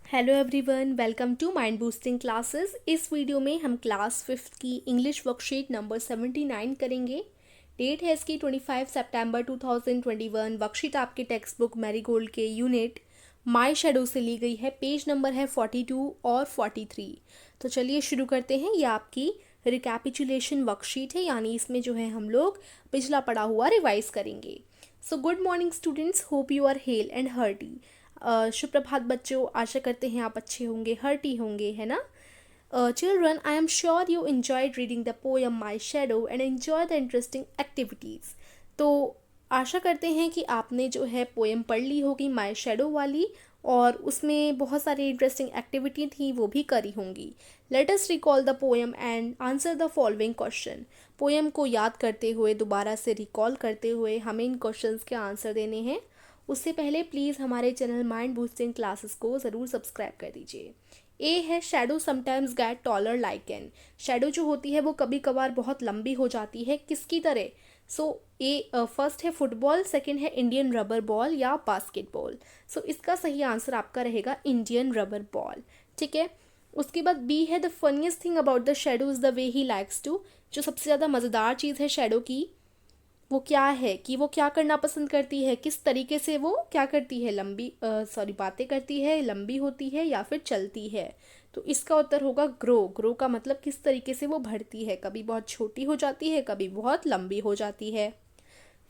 Hello everyone, welcome to mind boosting classes. इस video में हम क्लास 5th की इंग्लिश वर्कशीट नंबर 79 करेंगे। डेट है इसकी 25 सितंबर 2021। वर्कशीट आपके टेक्स्ट बुक मैरीगोल्ड के यूनिट माई शेडो से ली गई है। पेज नंबर है 42 और 43। तो चलिए शुरू करते हैं। ये आपकी रिकैपिचुलेशन वर्कशीट है, यानी इसमें जो है हम लोग पिछला पढ़ा हुआ रिवाइज करेंगे। So good morning students, hope you are hale and hearty. शुभ प्रभात बच्चों, आशा करते हैं आप अच्छे होंगे, हर्टी होंगे, है ना। Children, I am sure you enjoyed reading the poem my shadow and enjoy the interesting activities. तो आशा करते हैं कि आपने जो है पोएम पढ़ ली होगी माई शेडो वाली, और उसमें बहुत सारी इंटरेस्टिंग एक्टिविटी थी, वो भी करी होंगी। Let us recall the poem and answer the following question. Poem को याद करते हुए, दोबारा से रिकॉल करते हुए हमें इन क्वेश्चंस के आंसर देने हैं। उससे पहले प्लीज़ हमारे चैनल माइंड बूस्टिंग क्लासेस को ज़रूर सब्सक्राइब कर दीजिए। ए है shadow sometimes get taller like an. Shadow जो होती है वो कभी कभार बहुत लंबी हो जाती है, किसकी तरह। सो ए फर्स्ट है फुटबॉल, सेकंड है इंडियन रबर बॉल या बास्केटबॉल। सो इसका सही आंसर आपका रहेगा इंडियन रबर बॉल। ठीक है। उसके बाद बी है the funniest thing about the shadow is the way he likes to. जो सबसे ज़्यादा मज़ेदार चीज़ है शेडो की, वो क्या है कि वो क्या करना पसंद करती है, किस तरीके से वो क्या करती है, बातें करती है, लंबी होती है या फिर चलती है। तो इसका उत्तर होगा ग्रो। ग्रो का मतलब किस तरीके से वो बढ़ती है, कभी बहुत छोटी हो जाती है, कभी बहुत लंबी हो जाती है।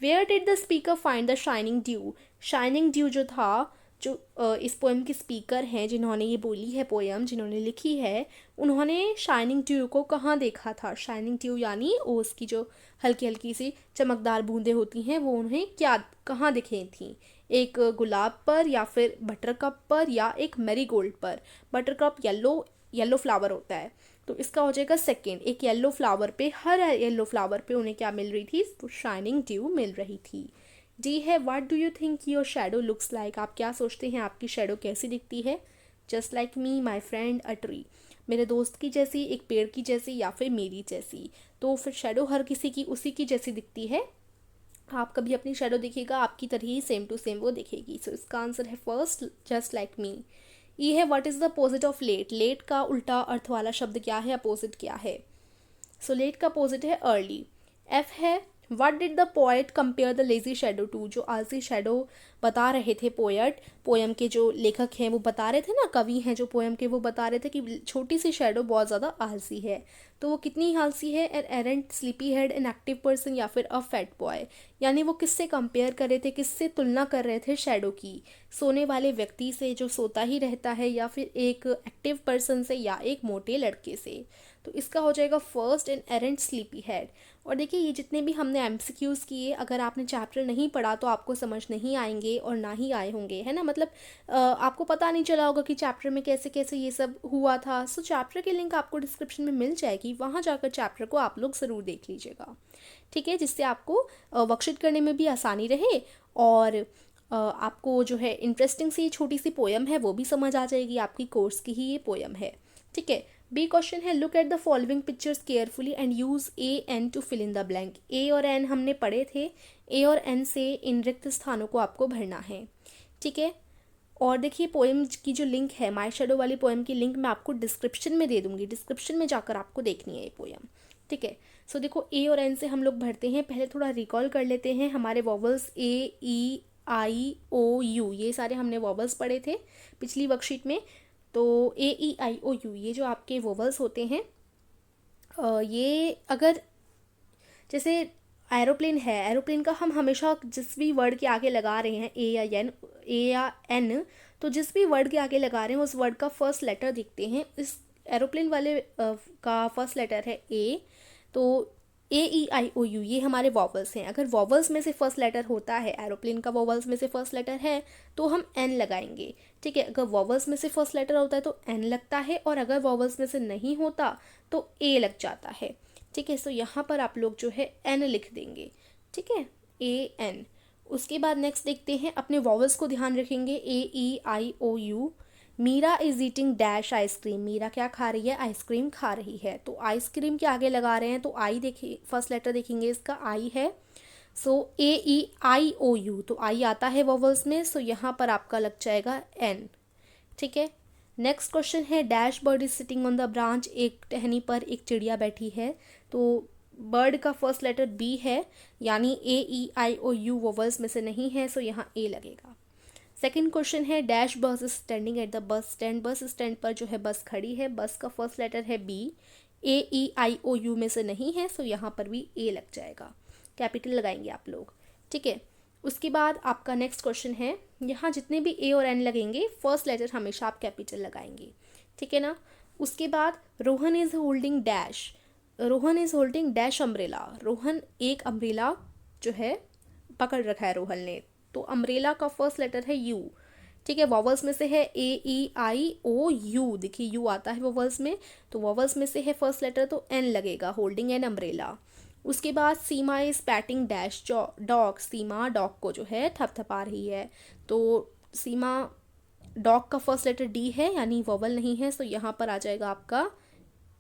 Where did the speaker find the shining dew. Shining dew जो था, जो इस पोएम के स्पीकर हैं, जिन्होंने ये बोली है पोएम, जिन्होंने लिखी है, उन्होंने शाइनिंग ड्यू को कहाँ देखा था। शाइनिंग ड्यू यानी ओस की जो हल्की हल्की सी चमकदार बूंदें होती हैं, वो उन्हें क्या कहाँ दिखी थी। एक गुलाब पर, या फिर बटरकप पर, या एक मैरीगोल्ड पर। बटरकप येलो येलो फ्लावर होता है, तो इसका हो जाएगा सेकेंड। एक येलो फ्लावर पे, हर येलो फ्लावर पे उन्हें क्या मिल रही थी, तो शाइनिंग ड्यू मिल रही थी। डी है what do you think your shadow looks like. आप क्या सोचते हैं आपकी शेडो कैसी दिखती है। Just like me, my friend, a tree. मेरे दोस्त की जैसी, एक पेड़ की जैसी, या फिर मेरी जैसी। तो फिर शेडो हर किसी की उसी की जैसी दिखती है। आप कभी अपनी शेडो देखिएगा, आपकी तरह ही सेम टू सेम वो दिखेगी। सो इसका आंसर है first, just like me. E है what is the opposite of late. Late का उल्टा अर्थ वाला शब्द क्या है, अपोजिट क्या है। सो लेट का अपोजिट है अर्ली। एफ है what did the poet compare the lazy shadow to. जो आलसी शेडो बता रहे थे पोएट, पोएम के जो लेखक हैं वो बता रहे थे ना, कवि हैं जो पोएम के, वो बता रहे थे कि छोटी सी शेडो बहुत ज़्यादा आलसी है। तो वो कितनी आलसी है, an errant, sleepy head, an active person, या फिर अ फैट बॉय। यानी वो किससे कंपेयर कर रहे थे, किससे तुलना कर रहे थे शेडो की। सोने वाले व्यक्ति से जो सोता ही रहता है, या फिर एक एक्टिव पर्सन से, या एक मोटे लड़के से। तो इसका हो जाएगा first, an errant sleepy head. और देखिए, ये जितने भी हमने एमसीक्यूज़ किए, अगर आपने चैप्टर नहीं पढ़ा तो आपको समझ नहीं आएंगे और ना ही आए होंगे, है ना। मतलब आपको पता नहीं चला होगा कि चैप्टर में कैसे कैसे ये सब हुआ था। सो चैप्टर की लिंक आपको डिस्क्रिप्शन में मिल जाएगी, वहाँ जाकर चैप्टर को आप लोग ज़रूर देख लीजिएगा। ठीक है, जिससे आपको वर्कशीट करने में भी आसानी रहे, और आपको जो है इंटरेस्टिंग सी छोटी सी पोएम है वो भी समझ आ जाएगी, आपकी कोर्स की ही ये पोएम है। ठीक है। बी क्वेश्चन है look at the following pictures carefully and use a an to fill in the blank. A और एन हमने पढ़े थे, ए और एन से इन रिक्त स्थानों को आपको भरना है। ठीक है। और देखिए, पोएम की जो लिंक है, माई शेडो वाली पोएम की लिंक मैं आपको डिस्क्रिप्शन में दे दूंगी, डिस्क्रिप्शन में जाकर आपको देखनी है ये पोएम। ठीक है। सो देखो, ए और एन से हम लोग भरते हैं। पहले थोड़ा रिकॉल कर लेते हैं हमारे vowels, A E I O you, ये सारे हमने वॉवल्स पढ़े थे पिछली वर्कशीट में। तो ए ई आई ओ यू, ये जो आपके वोवल्स होते हैं, ये अगर जैसे एरोप्लेन है, एरोप्लेन का हम हमेशा जिस भी वर्ड के आगे लगा रहे हैं, ए या एन, तो जिस भी वर्ड के आगे लगा रहे हैं उस वर्ड का फर्स्ट लेटर दिखते हैं। इस एरोप्लेन वाले का फर्स्ट लेटर है ए। तो ए ई आई ओ यू, ये हमारे वॉवल्स हैं। अगर वॉवल्स में से फर्स्ट लेटर होता है, एरोप्लेन का वॉवल्स में से फर्स्ट लेटर है, तो हम एन लगाएंगे। ठीक है। अगर वॉवल्स में से फर्स्ट लेटर होता है तो एन लगता है, और अगर वॉवल्स में से नहीं होता तो ए लग जाता है। ठीक है। सो यहाँ पर आप लोग जो है एन लिख देंगे। ठीक है, ए एन। उसके बाद नेक्स्ट देखते हैं, अपने वॉवल्स को ध्यान रखेंगे। A E I O U. Meera is eating dash ice cream. Meera क्या खा रही है, आइसक्रीम खा रही है। तो आइसक्रीम के आगे लगा रहे हैं, तो आई देखिए, फर्स्ट लेटर देखेंगे इसका आई है। सो ए ई आई ओ यू, तो आई आता है वॉवल्स में, सो यहाँ पर आपका लग जाएगा एन। ठीक है। नेक्स्ट क्वेश्चन है dash bird is sitting on the branch, एक टहनी पर एक चिड़िया बैठी है। तो बर्ड का फर्स्ट लेटर बी है, यानी ए E I O you vowels में से नहीं है, सो यहाँ ए लगेगा। सेकंड क्वेश्चन है dash bus is standing at the bus stand, bus stand पर जो है बस खड़ी है, बस का फर्स्ट लेटर है B, A E I O U में से नहीं है, सो यहाँ पर भी ए लग जाएगा, कैपिटल लगाएंगे आप लोग, ठीक है। उसके बाद आपका नेक्स्ट क्वेश्चन है, यहाँ जितने भी ए और एन लगेंगे फर्स्ट लेटर हमेशा आप कैपिटल लगाएंगे, ठीक है ना। उसके बाद Rohan is holding dash, Rohan is holding dash umbrella, Rohan एक अम्ब्रेला जो है पकड़ रखा है रोहन ने, तो अम्ब्रेला का फर्स्ट लेटर है यू, ठीक है। वॉवल्स में से है ए ई आई ओ यू, देखिए यू आता है वॉवल्स में, तो वॉवल्स में से है फर्स्ट लेटर तो एन लगेगा, होल्डिंग एन अम्ब्रेला। उसके बाद Seema is patting dash dog, Seema dog को जो है थपथपा रही है, तो सीमा डॉग का फर्स्ट लेटर डी है, यानी वॉवल नहीं है, तो यहाँ पर आ जाएगा आपका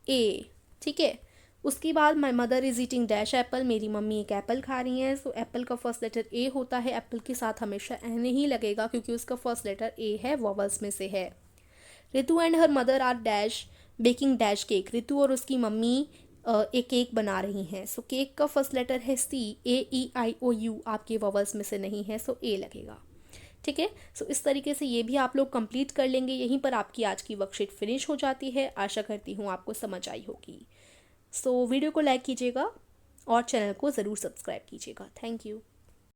ए, ठीक है। उसके बाद my mother is eating dash Apple, मेरी मम्मी एक एप्पल खा रही हैं, सो एप्पल का फर्स्ट लेटर ए होता है, एप्पल के साथ हमेशा एन ही लगेगा क्योंकि उसका फर्स्ट लेटर ए है, वॉवल्स में से है। Ritu and her mother are dash baking dash cake, Ritu और उसकी मम्मी एक केक बना रही हैं, सो केक का फर्स्ट लेटर है C, A E I O you आपके वॉवल्स में से नहीं है, सो ए लगेगा, ठीक है। सो इस तरीके से ये भी आप लोग कंप्लीट कर लेंगे। यहीं पर आपकी आज की वर्कशीट फिनिश हो जाती है। आशा करती हूँ आपको समझ आई होगी। सो वीडियो को लाइक कीजिएगा और चैनल को ज़रूर सब्सक्राइब कीजिएगा। Thank you.